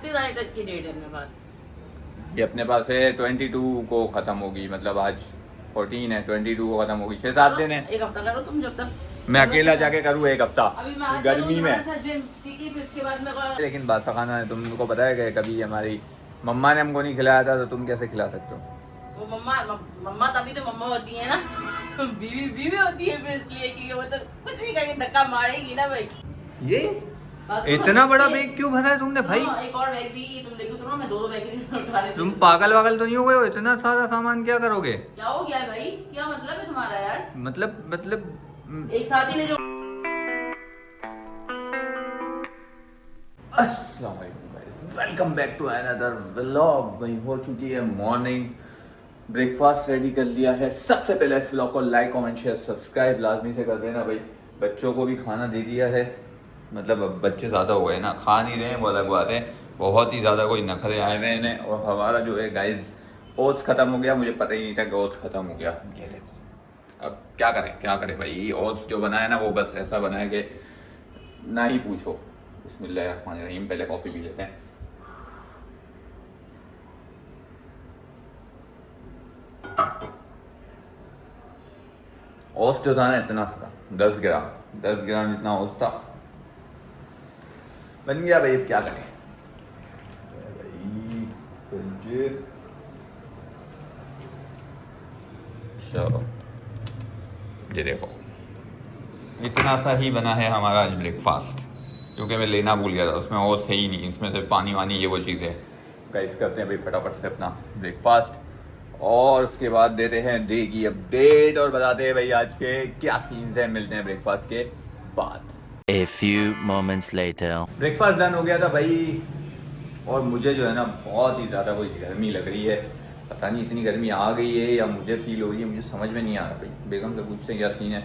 कितने तारीख तक की डेट है अपने पास? ये अपने पास है 22 को खत्म होगी, मतलब आज 14 है, 22 को खत्म होगी, 6-7 दिन है। एक हफ्ता करो तुम, जब तक मैं अकेला जाके करूँ एक हफ्ता अभी मैं गर्मी में। ठीक है, फिर उसके बाद मैं लेकिन बादशाह खाना है, तुमको पता है कि कभी हमारी मम्मा ने हमको नहीं खिलाया था, तो तुम कैसे खिला सकते हो? वो मम्मा मम्मा तभी तो मम्मा होती है ना। बीवी बीवी होती है फिर इसलिए कि वो तो कुछ भी करके धक्का मारेगी ना भाई। ये इतना बड़ा बैग क्यों भरा है तुमने भाई? एक और बैग भी तुम लेके उतरो, मैं दो बैग नहीं उठा रही। तुम पागल वागल तो नहीं हो गए हो? इतना सारा सामान क्या करोगे? क्या हो गया भाई, क्या मतलब है तुम्हारा यार? मतलब एक साथ ही ले जाओ। अस्सलाम वालेकुम guys, welcome back to another vlog. भाई हो चुकी है मॉर्निंग, ब्रेकफास्ट रेडी कर लिया है। सबसे पहले इस व्लॉग को लाइक कमेंट शेयर सब्सक्राइब लाजमी से कर देना भाई। बच्चों को भी खाना दे दिया है, मतलब अब बच्चे ज़्यादा हो गए ना, खा नहीं रहे हैं वो अलग बात है, बहुत ही ज़्यादा कोई नखरे आए हुए हैं। और हमारा जो है गाइस ओट्स ख़त्म हो गया, मुझे पता ही नहीं था कि ओट्स ख़त्म हो गया। ये देखो, अब क्या करें भाई। ओट्स जो बनाया ना वो बस ऐसा बनाया कि ना ही पूछो। बिस्मिल्लाहिर्रहमानिर्रहीम, पहले कॉफ़ी पी लेते हैं। ओट्स जो था ना इतना था, 10 ग्राम जितना ओट्स था, बन गया भाई। अब क्या करें भाई, चलो ये देखो, इतना सा ही बना है हमारा आज ब्रेकफास्ट, क्योंकि मैं लेना भूल गया था। उसमें और सही नहीं, इसमें से पानी वानी ये वो चीज़ें। गाइस करते हैं भाई फटाफट से अपना ब्रेकफास्ट, और उसके बाद देते हैं डे की अपडेट और बताते हैं भाई आज के क्या सीन्स हैं। मिलते हैं ब्रेकफास्ट के बाद। A few moments later. Breakfast done हो गया था भाई, और मुझे जो है ना बहुत ही ज़्यादा कोई गर्मी लग रही है। पता नहीं इतनी गर्मी आ गई है या मुझे फील हो रही है, मुझे समझ में नहीं आ रहा भाई। बेगम से पूछते हैं क्या सीन है।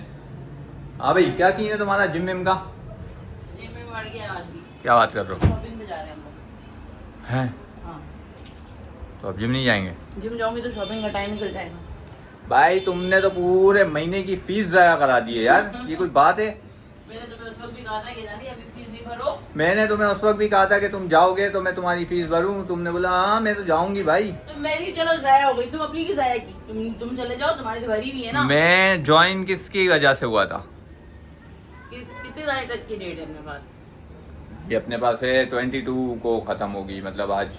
हाँ भाई, क्या सीन है तुम्हारा जिम विम का? जिम में बढ़ गया आज भी। क्या बात कर रहे हो? शॉपिंग पे जा रहे हैं हम लोग। हैं? हाँ, तो अब जिम नहीं जाएंगे? जिम जाऊंगी तो शॉपिंग का टाइम निकल जाएगा। भाई तुमने तो पूरे महीने की फीस ज़ाया करा दी है यार, ये कोई बात है? मैंने तुम्हें उस वक्त भी कहा था कि नानी अभी फीस नहीं भरो। मैंने तुम्हें उस वक्त भी कहा था कि तुम जाओगे तो मैं तुम्हारी फीस भरूं, तुमने बोला हाँ मैं तो जाऊंगी भाई। तो मेरी चलो जाया हो गई, तुम अपनी की जाया की, तुम चले जाओ, तुम्हारी तो भरी हुई है ना। मैं ज्वाइन किसकी वजह से हुआ था? कितने तारीख तक की डेट है अपने पास? ये अपने पास है 22 को खत्म होगी, मतलब आज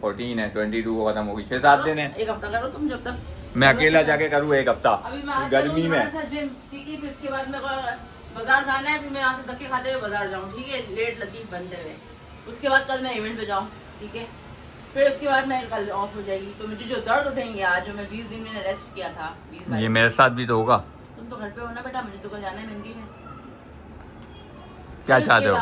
14 है, 22 को खत्म होगी, 6-7 दिन है। एक हफ्ता करो तुम, जब तक मैं अकेला जाके करूँ एक हफ्ता अभी मैं गर्मी में। ठीक है, फिर उसके बाद मैं बाजार जाना है, फिर मैं यहाँ से धक्के खाते हुए बाजार जाऊँ, ठीक है, लेट लतीफ बनते हुए। उसके बाद कल मैं इवेंट पे जाऊँ, ठीक है, फिर उसके बाद मैं कल ऑफ हो जाएगी। तो मुझे जो दर्द उठेंगे आज, जो मैं 20 दिन मैंने रेस्ट किया था, 20 ये मेरे साथ भी तो होगा। तुम तो घर पे होना बेटा, मुझे तो कल जाना है मेहंदी में। क्या चाहते हो?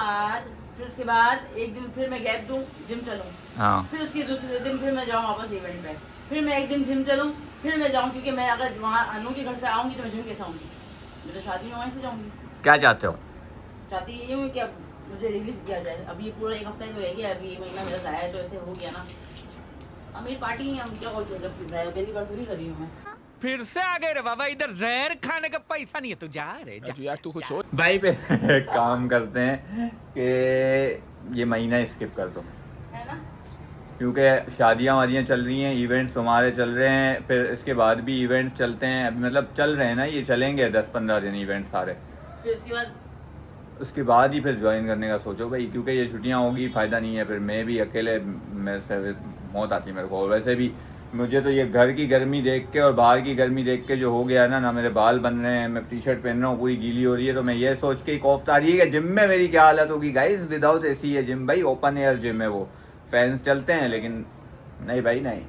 फिर उसके बाद एक दिन फिर मैं गैप दूँ, जिम चलूँ। हाँ, फिर उसके दूसरे दिन फिर मैं जाऊँ वापस इवेंट पे, फिर मैं एक दिन जिम चलूँ, फिर मैं जाऊँ, क्योंकि मैं अगर वहाँ अनु के घर से आऊँगी तो मैं जिम कैसे आऊँगी? मैं तो शादी में वहीं से जाऊँगी। क्या चाहते हो? चाहती ये हूँ कि अब मुझे रिलीज किया जाए। अभी ये पूरा एक हफ्ता ही तो रह गया, अभी एक महीना मेरा जाया है, तो ऐसे हो गया ना। अब मेरी पार्टी नहीं है, हम क्या बोलते हैं, जब जाए पहली बार पूरी करी हूँ मैं। फिर से आ गए रे बाबा, इधर जहर खाने का पैसा नहीं है, तू जा रे जा। यार तू कुछ सोच। भाई पे काम करते हैं कि ये महीना स्किप कर दो, है ना? क्योंकि शादियाँ वादियाँ चल रही हैं, इवेंट्स हमारे चल रहे हैं, फिर इसके बाद भी इवेंट्स चलते हैं। अभी मतलब चल रहे हैं ना, ये चलेंगे 10-15 दिन इवेंट सारे। फिर उसके बाद ही फिर ज्वाइन करने का सोचो भाई, क्योंकि ये छुट्टियाँ होगी, फ़ायदा नहीं है। फिर मैं भी अकेले, मेरे से मौत आती मेरे को। और वैसे भी मुझे तो ये घर की गर्मी देख के और बाहर की गर्मी देख के जो हो गया है ना मेरे बाल बन रहे हैं, मैं टी शर्ट पहन रहा हूँ पूरी गीली हो रही है, तो मैं ये सोच के ही कोफ्त आ रही है कि जिम में मेरी क्या हालत होगी। गाइस विदाउट एसी है जिम भाई, ओपन एयर जिम है, वो फैंस चलते हैं, लेकिन नहीं भाई नहीं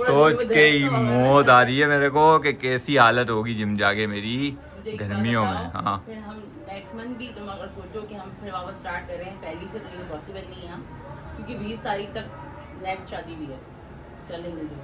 सोच के ही मौत आ रही है मेरे को कि कैसी हालत होगी जिम जाके मेरी गर्मियों में। हाँ, फिर हम नेक्स्ट मंथ भी, तुम अगर सोचो कि हम फिर वापस स्टार्ट करें पहली से, तो ये पॉसिबल नहीं है हम, क्योंकि 20 तारीख तक नेक्स्ट शादी भी है, चलेंगे जो।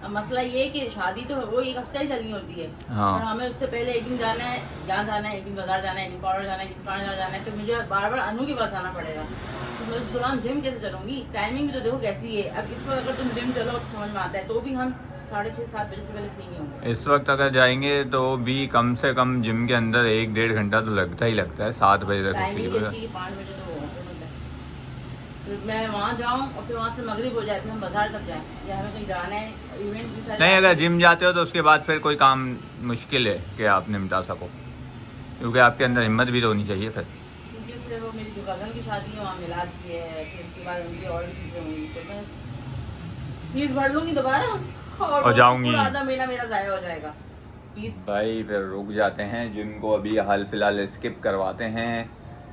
अब मसला ये है कि शादी तो वो एक हफ्ता ही चलनी होती है। हाँ। और हमें उससे पहले एक दिन जाना है, यहाँ जाना है, एक दिन बाजार जाना है, एक दिन पाउडर जाना है, एक दिन पाउडर जाना है, तो मुझे बार बार अनु के पास आना पड़ेगा। तो मैं उस दौरान जिम कैसे चलूँगी? टाइमिंग भी तो देखो कैसी है। अब इस वक्त अगर तुम जिम चलो तो समझ में आता है, तो भी हम 6:30-7 बजे से पहले फ्री नहीं होंगे। इस वक्त अगर जाएंगे तो भी कम से कम जिम के अंदर 1-1.5 घंटा तो लगता ही लगता है, 7 बजे तक। टाइमिंग ऐसी 5 बजे तो होगा। फिर मैं वहाँ जाऊँ और फिर वहाँ से मगरिब हो जाए, फिर हम बाजार तक जाएँ या हमें कहीं जाना है, इवेंट भी सारे। नहीं, अगर जिम जाते हो तो उसके बाद फिर कोई काम मुश्किल है कि आप निपटा सको, क्योंकि आपके अंदर हिम्मत भी तो होनी चाहिए फिर। क्योंकि फिर वो मेरी जो कज़न की शादी है वहाँ मिलाद की है, फिर उसके बाद उनकी और भी चीज़ें होंगी, तो मैं फीस भर लूँगी दोबारा और जाऊंगी। पूरा आधा महीना मेरा ज़ाया हो जाएगा फीस। भाई फिर रुक जाते हैं, जिम को अभी हाल फिलहाल स्किप करवाते हैं।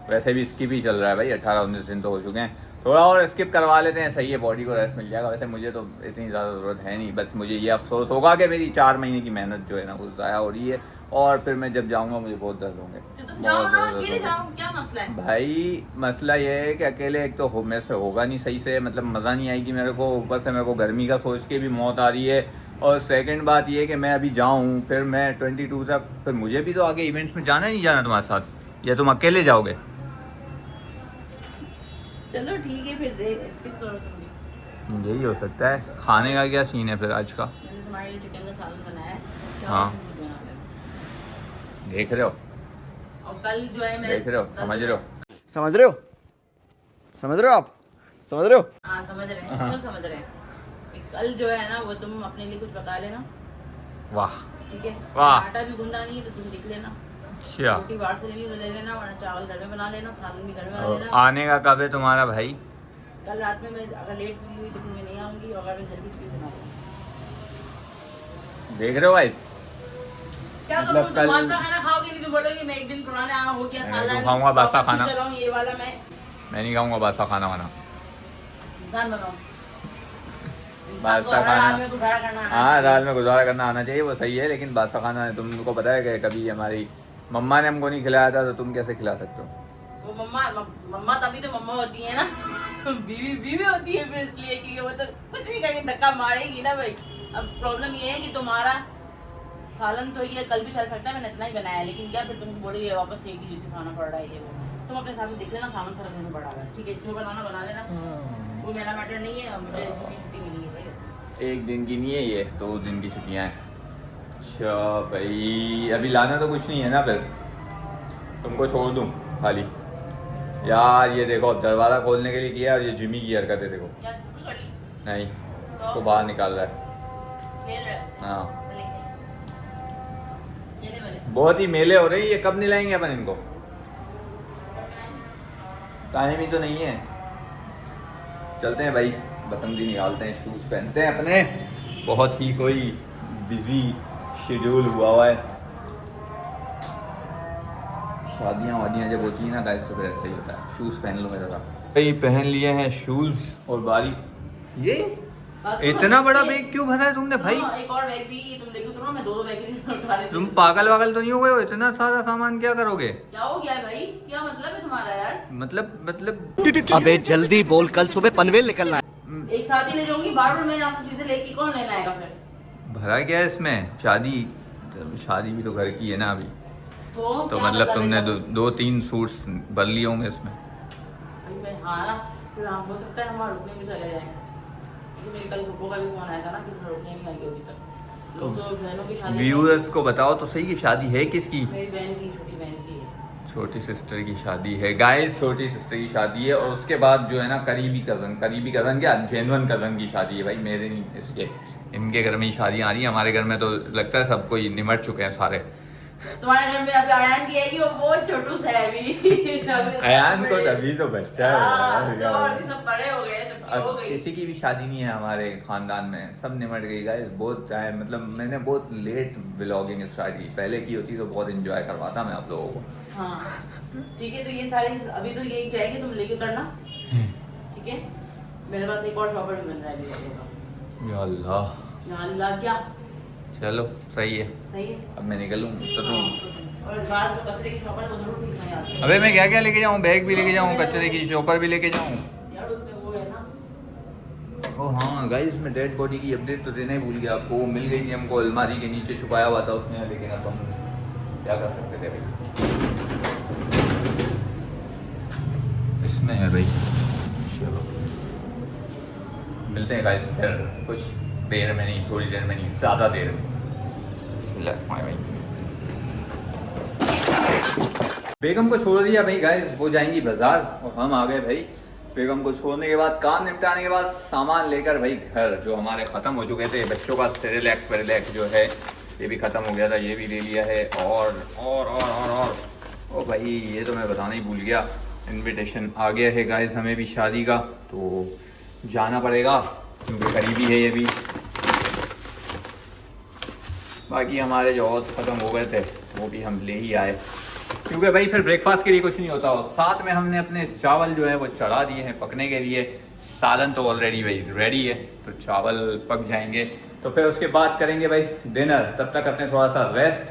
वैसे भी स्किप ही चल रहा है भाई, 18-19 दिन तो हो चुके हैं, थोड़ा और स्किप करवा लेते हैं, सही है, बॉडी को रेस्ट मिल जाएगा। वैसे मुझे तो इतनी ज़्यादा ज़रूरत है नहीं, बस मुझे ये अफसोस होगा कि मेरी 4 महीने की मेहनत जो है ना वो ज़ाया हो रही है, और फिर मैं जब जाऊँगा मुझे बहुत दर्द होंगे। तो तुम जाओ ना, अकेले जाओ, क्या मसला है? भाई मसला ये है कि अकेले एक तो मेरे से होगा नहीं सही से, मतलब मज़ा नहीं आएगी मेरे को, ऊपर से मेरे को गर्मी का सोच के भी मौत आ रही है। और सेकंड बात ये है कि मैं अभी जाऊँ फिर मैं 22 तक, फिर मुझे भी तो आगे इवेंट्स में जाना, नहीं जाना तुम्हारे साथ, या तुम अकेले जाओगे? चलो ठीक है, फिर देख स्किप करो तुम भी। यही हो सकता है। खाने का क्या सीन है फिर आज का? मैंने तुम्हारे लिए चिकन का सालन बनाया है, हाँ। चावल भी बना लेना। देख रहे हो, और कल जो है मैं देख रहे हो, समझ रहे हो? समझ रहे हो, समझ रहे हो, आप समझ रहे हो? हाँ समझ रहे हैं, हाँ। सब समझ रहे हैं। कल जो है ना वो तुम अपने लिए कुछ पका लेना, वाह, ठीक है? वाह। आटा भी गूंदा नहीं है तो तुम लिख लेना, अच्छा। रोटी बाहर से लेनी तो ले लेना, वरना चावल घर में बना लेना, सालन भी घर में बना और लेना। आने का कब है तुम्हारा भाई? कल रात में मैं अगर लेट फ्री हुई तो फिर मैं नहीं आऊंगी, और अगर मैं जल्दी फ्री बना लूँगी। देख रहे हो भाई? क्या मतलब करूँ, तुम कल- बासा खाना खाओगे नहीं तो बोलोगे मैं एक दिन पुराने आया हो गया, मैं सालन तो खाऊंगा बासा वापस खाना। खींच रहा हूँ, ये वाला मैं मैं नहीं खाऊंगा बासा खाना वाना। इंसान बनाऊँ। बासा खाना, में गुजारा करना आना हाँ चाहिए। दाल में गुजारा करना आना चाहिए, वो सही है, लेकिन बासा खाना तुमको पता है कि कभी हमारी मम्मा ने हमको नहीं खिलाया था, तो तुम कैसे खिला सकते हो? वो मम्मा तभी तो मम्मा होती है ना, बीवी बीवी होती है फिर इसलिए कि वो तो कुछ भी करके धक्का मारेगी ना भाई। अब प्रॉब्लम ये है कि तुम्हारा सालन तो ये कल भी चल सकता है, मैंने इतना ही बनाया है, लेकिन क्या फिर तुम बोलोगे वापस एक ही जैसे खाना पड़ रहा है ये वो। तुम अपने हिसाब से देख लेना, सामान सारा घर में पड़ा हुआ है, ठीक है? जो बनाना बना लेना, वो मेरा मैटर नहीं है, मुझे छुट्टी मिली है भाई। एक दिन की नहीं है ये, 2 दिन की छुट्टियाँ हैं। अच्छा भाई, अभी लाना तो कुछ नहीं है ना, फिर तुमको छोड़ दूँ खाली? यार ये देखो, अब दरवाज़ा खोलने के लिए किया, और ये जिमी की हरकत है, देखो। क्या सुसु कर ली? नहीं, उसको बाहर निकाल रहा है। खेल रहे हो? हाँ, भले खेले भले। बहुत ही मेले हो रही है, कब निलाएंगे अपन इनको? टाइम ही तो नहीं है। चलते हैं भाई, बसंती निकालते हैं, शूज़ पहनते हैं अपने। बहुत ही कोई बिजी शेड्यूल हुआ है। शादियाँ वादियाँ जब होती हैं ना गाइस, तो फिर ऐसा ही होता है। शूज़ पहन लो मेरे साथ। भाई पहन लिए हैं शूज़, और बारी ये इतना बड़ा बैग क्यों भरा है तुमने भाई? एक और बैग भी तुम लेके उतरो, मैं 2 बैग नहीं उठा रही थी। तुम पागल वागल तो नहीं हो गए हो? इतना सारा सामान क्या करोगे? क्या हो गया है भाई? क्या मतलब है तुम्हारा यार? मतलब अबे जल्दी बोल, कल सुबह पनवेल निकलना है। एक साथ ही ले जाऊंगी, बार बार मैं यहाँ से चीजें लेके कौन लेना आएगा फिर? भरा क्या है इसमें? शादी भी तो घर की है ना अभी, तो क्या मतलब तुमने है? 2-3 सूट्स भर लिए होंगे इसमें। अभी मैं हाँ ना, फिर हाँ हो सकता है हमारे रुकने भी चले जाएं, क्योंकि मेरे कल ग्रुपों का भी फोन आया था ना कि रुकने नहीं आएंगे अभी तक। लोग तो बहनों की शादी, व्यूअर्स को बताओ तो सही, कि शादी है किसकी? मेरी बहन की, छोटी बहन की है। छोटी सिस्टर की शादी है गाइस, छोटी सिस्टर की शादी है, और उसके बाद जो है ना करीबी कज़न क्या जेन्युइन कज़न की शादी है भाई, मेरे नहीं, इसके इनके घर में ही शादियाँ आ रही हैं। हमारे घर में तो लगता है सबको ही निमट चुके हैं सारे। तुम्हारे घर में अभी अयान की है कि वो बहुत छोटू सा है अभी। अयान को तभी तो बच्चा हाँ, तो और है। भी सब बड़े हो गए, सबकी हो अब गई। किसी की भी शादी नहीं है हमारे खानदान में, सब निमट गई गाइस। बहुत टाइम, मतलब मैंने बहुत लेट व्लॉगिंग स्टार्ट की, पहले की होती तो बहुत एंजॉय करवाता मैं आप लोगों को। हाँ ठीक है, तो ये सारी अभी तो यही बैग है, तुम लेके करना, ठीक है? मेरे पास एक और शॉपर भी बन रहा है अभी का। या अल्लाह, या अल्लाह, क्या चलो सही है। सही है? अब मैं निकलूँ तो तुम। और बाहर जो कचरे की शॉपर है वो जरूर ठीक नहीं आती। अबे मैं क्या क्या लेके जाऊँ? बैग भी लेके जाऊँ, कचरे की चॉपर भी लेके जाऊँ? यार उसमें वो है ना, ओ हाँ गाइस, मैं डेड बॉडी की अपडेट तो देना ही भूल गया आपको। वो मिल गई थी हमको, अलमारी के नीचे छुपाया हुआ था उसने, लेकिन अब हम क्या कर सकते थे भाई, इसमें है भाई। चलो मिलते हैं गाइस फिर कुछ देर में, नहीं थोड़ी देर में, नहीं ज़्यादा देर में। भाई बेगम को छोड़ दिया भाई गाइस, वो जाएंगी बाजार, और हम आ गए भाई बेगम को छोड़ने के बाद, काम निपटाने के बाद, सामान लेकर भाई घर, जो हमारे ख़त्म हो चुके थे। बच्चों का सेरेलैक वेरेलैक जो है ये भी ख़त्म हो गया था, ये भी ले लिया है। और ओ भाई ये तो मैं बताना ही भूल गया, इनविटेशन आ गया है गाइस हमें भी शादी का, तो जाना पड़ेगा क्योंकि करीबी है ये भी। बाकी हमारे जो और ख़त्म हो गए थे वो भी हम ले ही आए, क्योंकि भाई फिर ब्रेकफास्ट के लिए कुछ नहीं होता। और साथ में हमने अपने चावल जो है वो चढ़ा दिए हैं पकने के लिए। सालन तो ऑलरेडी भाई रेडी है, तो चावल पक जाएंगे तो फिर उसके बाद करेंगे भाई डिनर। तब तक करते हैं थोड़ा सा रेस्ट,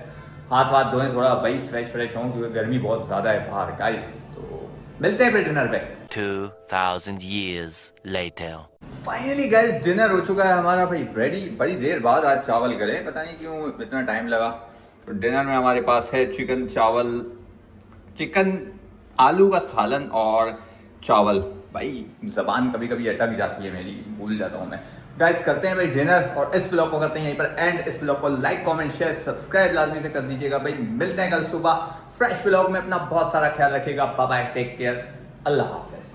हाथ वाथ धोएं, थोड़ा भाई फ्रेश हों क्योंकि गर्मी बहुत ज़्यादा है बाहर गाइस। तो मिलते हैं फिर डिनर पे। 2000 years later. Finally guys dinner हो चुका है हमारा भाई रेडी। बड़ी देर बाद आज चावल गले, पता नहीं क्यों इतना टाइम लगा। तो डिनर में हमारे पास है चिकन, चावल, चिकन आलू का सालन और चावल। भाई ज़बान कभी कभी अटक जाती है मेरी, भूल जाता हूँ मैं। गाइस करते हैं भाई डिनर और इस व्लॉग को करते हैं यहीं पर एंड। इस व्लॉग को लाइक कमेंट शेयर सब्सक्राइब लाजमी से कर दीजिएगा भाई। मिलते हैं कल सुबह फ्रेश व्लॉग में। अपना बहुत सारा ख्याल रखिएगा। बाय बाय, टेक केयर, अल्लाह हाफिज।